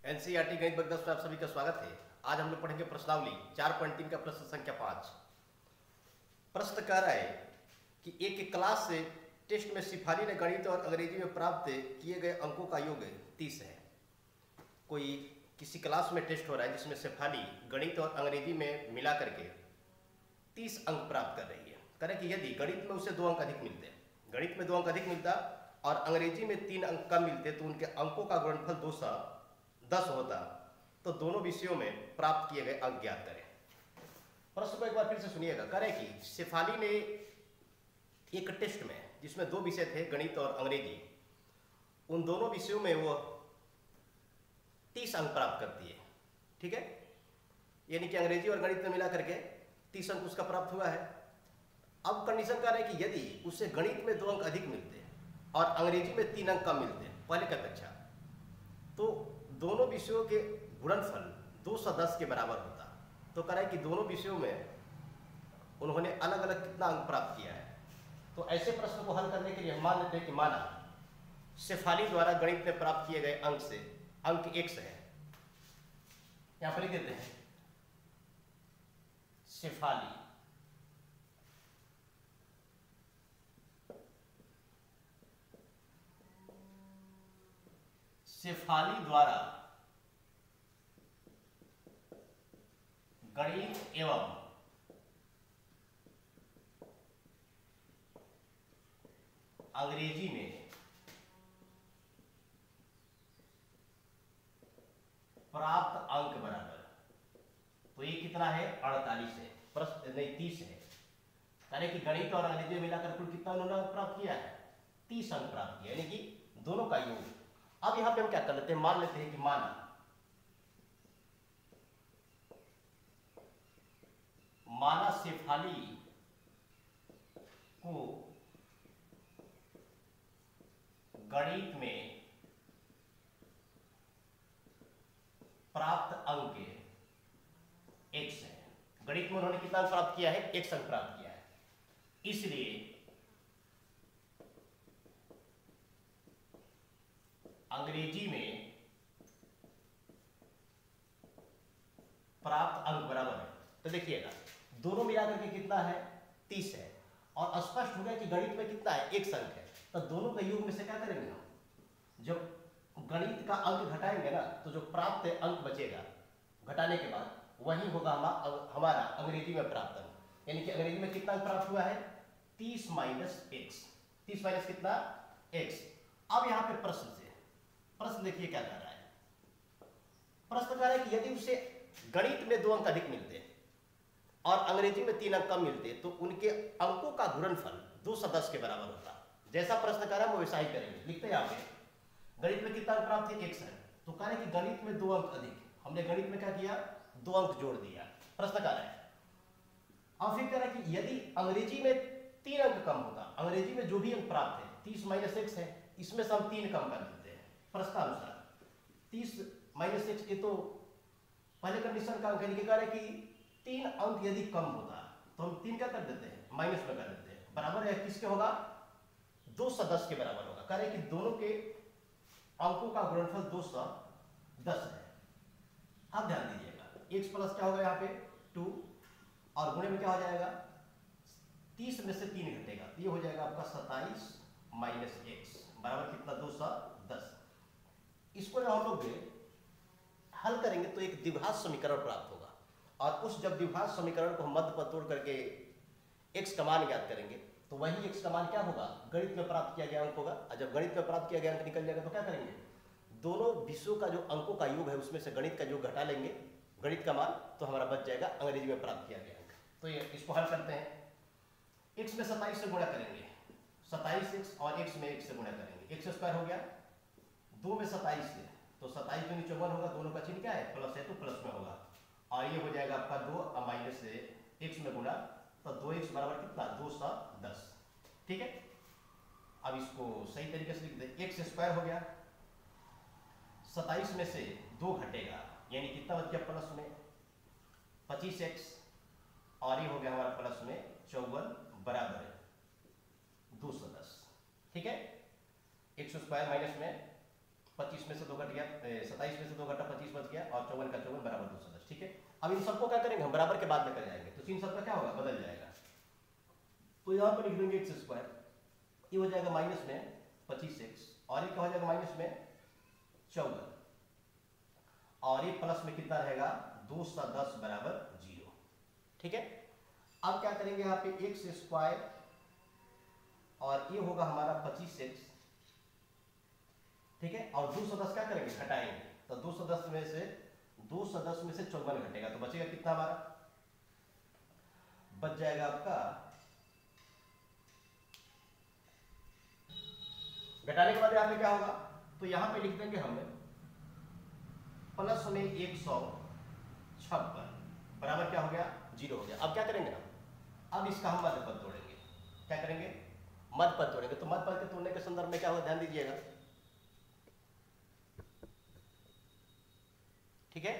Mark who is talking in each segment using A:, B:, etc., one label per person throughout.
A: NCERT गणित वर्ग 10 में आप सभी का स्वागत है। आज हम लोग पढ़ेंगे प्रश्नावली 4.3 का प्रश्न संख्या 5। प्रश्न कह रहा है कि एक क्लास से टेस्ट में शिफाली ने गणित और अंग्रेजी में प्राप्त किए गए अंकों का योग 30 है। कोई किसी क्लास में टेस्ट हो रहा है जिसमें शिफाली गणित और अंग्रेजी में मिला करके 30 अंक प्राप्त कर रही है। करें कि यदि गणित में उसे 2 अंक अधिक मिलते, गणित में 2 अंक अधिक मिलता और अंग्रेजी में 3 अंक कम मिलते तो उनके अंकों का गुणनफल 210 होता, तो दोनों विषयों में प्राप्त किए गए अंक ज्ञात करें। प्रश्न को एक बार फिर से सुनिएगा। करें कि शेफाली ने एक टेस्ट में जिसमें 2 विषय थे, गणित और अंग्रेजी, उन दोनों विषयों में वो 30 अंक प्राप्त करती है। ठीक है, यानी कि अंग्रेजी और गणित में मिला करके 30 अंक उसका प्राप्त हुआ है। अब कंडीशन कर रहे हैं कि यदि उसे गणित में 2 अंक अधिक मिलते और अंग्रेजी में 3 अंक कम मिलते पहले का अपेक्षा, तो दोनों विषयों के गुणनफल 210 के बराबर होता। तो कह रहा है कि दोनों विषयों में उन्होंने अलग अलग कितना अंक प्राप्त किया है। तो ऐसे प्रश्न को हल करने के लिए हम मान लेते हैं कि माना शेफाली द्वारा गणित में प्राप्त किए गए अंक से अंक x है। यहां पर लिख देते हैं शेफाली द्वारा गणित एवं अंग्रेजी में प्राप्त अंक बराबर, तो ये कितना है 48 है, प्रश्न नहीं 30 है। यानी कि गणित और अंग्रेजी में मिलाकर कुल कितना उन्होंने अंक प्राप्त किया है, 30 अंक प्राप्त किया, यानी कि दोनों का योग। अब यहां पे हम क्या कर लेते हैं, मान लेते हैं कि माना शेफाली को गणित में प्राप्त अंक x है। गणित में उन्होंने कितना अंक प्राप्त किया है, x अंक प्राप्त किया है। इसलिए अंग्रेजी में प्राप्त अंक बराबर है। तो देखिएगा दोनों मिलाकर के कितना है, 30 है, और स्पष्ट हो गया कि गणित में कितना है, x अंक है। तो दोनों का योग में से क्या करेंगे हम, जब गणित का अंक घटाएंगे ना, तो जो प्राप्त अंक बचेगा घटाने के बाद वही होगा हमारा अंग्रेजी में प्राप्त अंक। यानी कि अंग्रेजी में कितना अंक प्राप्त हुआ है, 30 माइनस x, 30 माइनस कितना x। अब यहां पे प्रश्न देखिए क्या कर रहा है। प्रश्न कह रहा है कि यदि उसे गणित में 2 अंक अधिक मिलते और अंग्रेजी में 3 अंक कम मिलते तो उनके अंकों का गुणनफल 210 के बराबर होता। जैसा प्रश्न कर रहा है वो वैसा ही करेंगे। लिखते हैं यहाँ पे गणित में कितना अंक प्राप्त है, x है, तो कह रहे हैं कि गणित में 2 अंक अधिक, हमने गणित में क्या किया, 2 अंक जोड़ दिया। प्रश्न कर रहा है, अब फिर कह रहा है कि यदि अंग्रेजी में 3 अंक कम होता, अंग्रेजी में जो भी अंक प्राप्त है 30 माइनस x है, इसमें से हम 3 कम कर देते हैं प्रश्नानुसार। 30 माइनस x, ये तो पहले कंडीशन का अंक है, कह रहे हैं कि 3 अंक यदि कम होता तो हम 3 क्या कर देते हैं, माइनस में कर देते हैं, बराबर है किसके होगा, 210 के बराबर होगा। कह रहे हैं कि दोनों के अंकों का गुणनफल 210 है। अब ध्यान दीजिएगा x प्लस क्या होगा यहाँ पे 2, और गुणे में क्या हो जाएगा, 30 में से 3 घटेगा, तो ये हो जाएगा आपका 27 माइनस x बराबर कितना, 210। इसको जब हम लोग हल करेंगे तो एक द्विघात समीकरण प्राप्त होगा, और उस जब द्विघात समीकरण को हम मध्य पर तोड़ करके x का मान ज्ञात करेंगे तो वही x का मान क्या होगा, गणित में प्राप्त किया गया अंक होगा। और जब गणित में प्राप्त किया गया अंक निकल जाएगा तो क्या करेंगे, दोनों विषयों का जो अंकों का योग है उसमें से गणित का योग घटा लेंगे, गणित का मान, तो हमारा बच जाएगा अंग्रेजी में प्राप्त किया गया अंक। तो ये इसको हल करते हैं। x में 27 से गुणा करेंगे, 27x, और x में 1 से गुणा करेंगे, x स्क्वायर हो गया, 2 में 27 से, तो 27 दूनी 54 होगा, दोनों का चिन्ह क्या है, प्लस है, तो प्लस में होगा, और ये हो जाएगा आपका 2 और माइनस से x में गुणा, तो 2x बराबर कितना, 210। ठीक है, अब इसको सही तरीके से लिख दे, x स्क्वायर हो गया, 27 में से 2 घटेगा, यानी कितना बच गया, प्लस में 25x, और ये हो गया हमारा प्लस में 54 बराबर है 210। ठीक है, x स्क्वायर माइनस में 25 में से 2 घट गया, 27 में से 2 घटा 25 बच गया, और 54 का 54 बराबर 210। ठीक है, अब इन सबको क्या करेंगे हम बराबर के बाद में कर जाएंगे, तो इन सबका क्या होगा बदल जाएगा। तो यहाँ पर लिख देंगे एक्स स्क्वायर, ये हो जाएगा माइनस में 25x, और ये क्या हो जाएगा माइनस में 14, और ये प्लस में कितना रहेगा 210 बराबर 0। ठीक है, अब क्या करेंगे यहाँ पे एक्स स्क्वायर, और ये होगा हमारा 25x। ठीक है, और 210 क्या करेंगे घटाएंगे, तो 210 में से 54 घटेगा, तो बचेगा कितना हमारा, बच जाएगा आपका, घटाने के बाद यहाँ पे क्या होगा, तो यहाँ पे लिख देंगे हम प्लस में 156 बराबर क्या हो गया 0 हो गया। अब क्या करेंगे हम, अब इसका हम मध्य पद तोड़ेंगे। क्या करेंगे, मध्य पद तोड़ेंगे। तो मध्य पद के तोड़ने के संदर्भ में क्या होगा ध्यान दीजिएगा। ठीक है,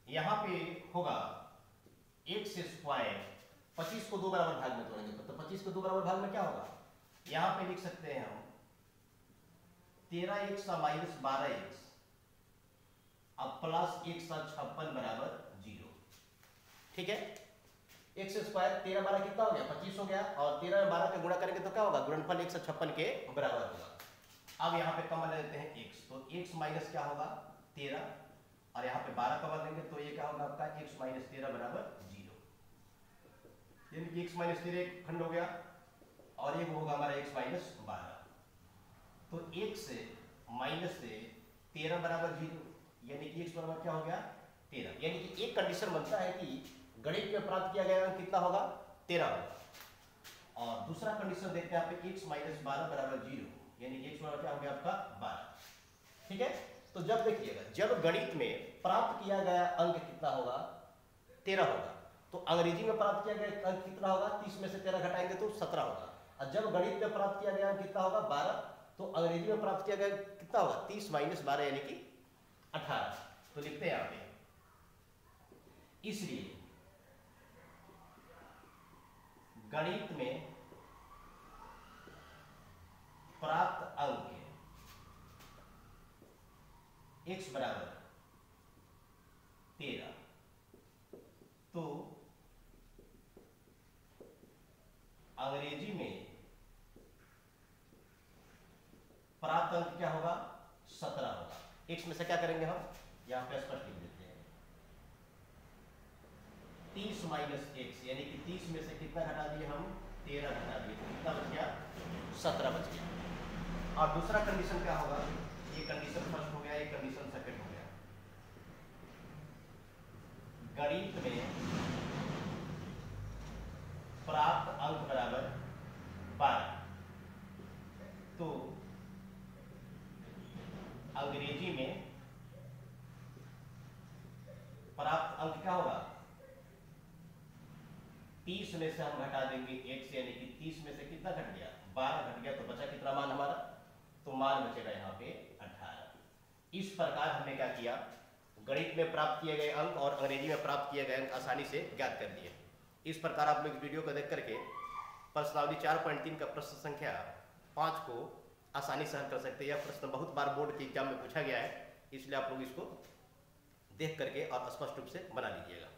A: यहां पे होगा एक्स स्क्वायर, 25 को 2 बराबर भाग में तोड़ेंगे, तो 25 को 2 बराबर भाग में क्या होगा, यहां पे लिख सकते हैं हम 13x माइनस 12x अब प्लस 156 बराबर 0। ठीक है, एक्स स्क्वायर 13 12 कितना हो गया 25 हो गया, और 13 में 12 का गुणा करेंगे तो क्या होगा गुणनफल 156 के बराबर होगा। अब यहाँ पे कमन लेते हैं x, तो x माइनस क्या होगा 13, और यहाँ पे 12 कमन लेंगे तो ये क्या होगा आपका x माइनस 13 बराबर 0, यानी कि x माइनस 13 एक खंड हो गया, और ये होगा हमारा x माइनस 12। तो 1 से माइनस से 13 बराबर 0, यानी कि x बराबर क्या हो गया 13, यानी कि एक कंडीशन बनता है कि गणित में प्राप्त किया गया कितना होगा 13 होगा, और दूसरा कंडीशन देखते हैं आप x माइनस 12 बराबर 0, यानी कि x बराबर क्या हो गया आपका 12। ठीक है, तो जब देखिएगा जब गणित में प्राप्त किया गया अंक कितना होगा 13 होगा, तो अंग्रेजी में प्राप्त किया गया अंक कितना होगा 30 में से 13 घटाएंगे तो 17 होगा, और जब गणित में प्राप्त किया गया अंक कितना होगा 12, तो अंग्रेजी में प्राप्त किया गया कितना होगा 30 माइनस 12 यानी कि 18। तो लिखते हैं यहाँ पे, इसलिए गणित में प्राप्त अंक x बराबर 13, तो अंग्रेजी में प्राप्त अंक क्या होगा 17 होगा। x में से क्या करेंगे हम यहां पे स्पष्ट लिख देते हैं 30 माइनस x, यानी कि 30 में से कितना घटा दिए हम 13 घटा दिए, तो कितना बच गया 17 बच गया। और दूसरा कंडीशन क्या होगा, ये कंडीशन फर्स्ट हो गया, ये कंडीशन सेकंड हो गया। गणित में प्राप्त अंक बराबर 12, तो अंग्रेजी में प्राप्त अंक क्या होगा 30 में से हम घटा देंगे x, यानी कि 30 में से कितना घट गया 12 घट गया, तो बचा कितना मान हमारा, तो मान बचेगा यहाँ पे 18। इस प्रकार हमने क्या किया, गणित में प्राप्त किए गए अंक और अंग्रेजी में प्राप्त किए गए अंक आसानी से ज्ञात कर दिए। इस प्रकार आप लोग वीडियो को देख करके प्रश्नावली 4.3 का प्रश्न संख्या 5 को आसानी से हल कर सकते हैं। यह प्रश्न बहुत बार बोर्ड के एग्जाम में पूछा गया है, इसलिए आप लोग इसको देख करके और स्पष्ट रूप से बना लीजिएगा।